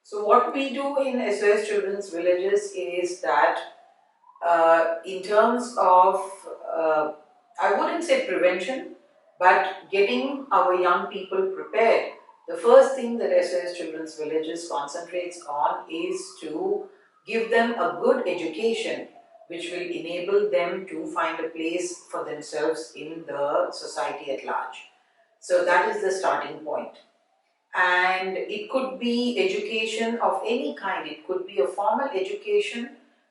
So what we do in SOS Children's Villages is that in terms of, I wouldn't say prevention, but getting our young people prepared, the first thing that SOS Children's Villages concentrates on is to give them a good education which will enable them to find a place for themselves in the society at large. So that is the starting point. And it could be education of any kind. It could be a formal education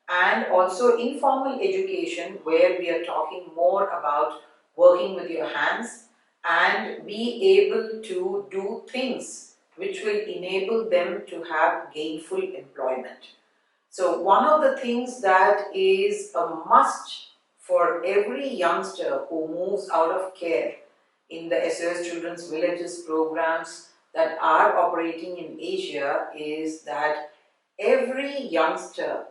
and also informal education where we are talking more about working with your hands and be able to do things which will enable them to have gainful employment. So one of the things that is a must for every youngster who moves out of care in the SOS Children's Villages programs that are operating in Asia is that every youngster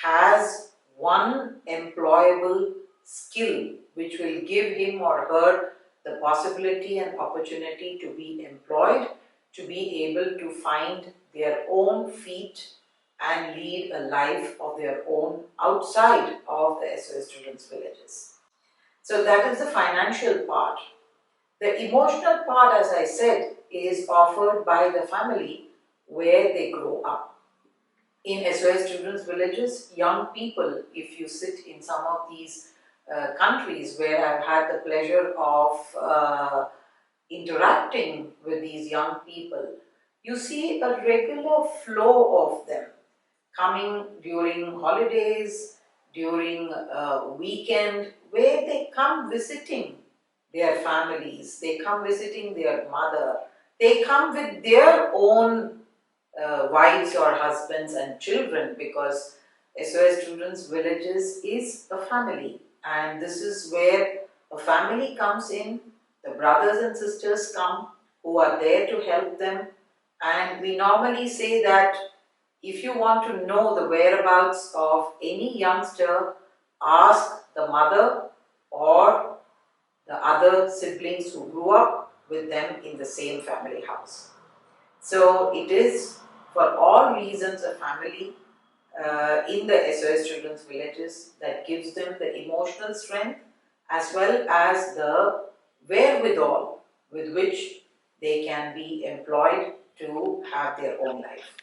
has one employable skill which will give him or her the possibility and opportunity to be employed, to be able to find their own feet and lead a life of their own outside of the SOS Children's Villages. So that is the financial part. The emotional part, as I said, is offered by the family where they grow up. In SOS Children's Villages, young people, if you sit in some of these countries where I've had the pleasure of interacting with these young people, you see a regular flow of them coming during holidays, during weekend, where they come visiting their families, they come visiting their mother, they come with their own wives or husbands and children, because SOS Children's Villages is a family, and this is where a family comes in, the brothers and sisters come who are there to help them, and we normally say that if you want to know the whereabouts of any youngster, ask the mother or the other siblings who grew up with them in the same family house. So it is for all reasons a family in the SOS Children's Villages that gives them the emotional strength as well as the wherewithal with which they can be employed to have their own life.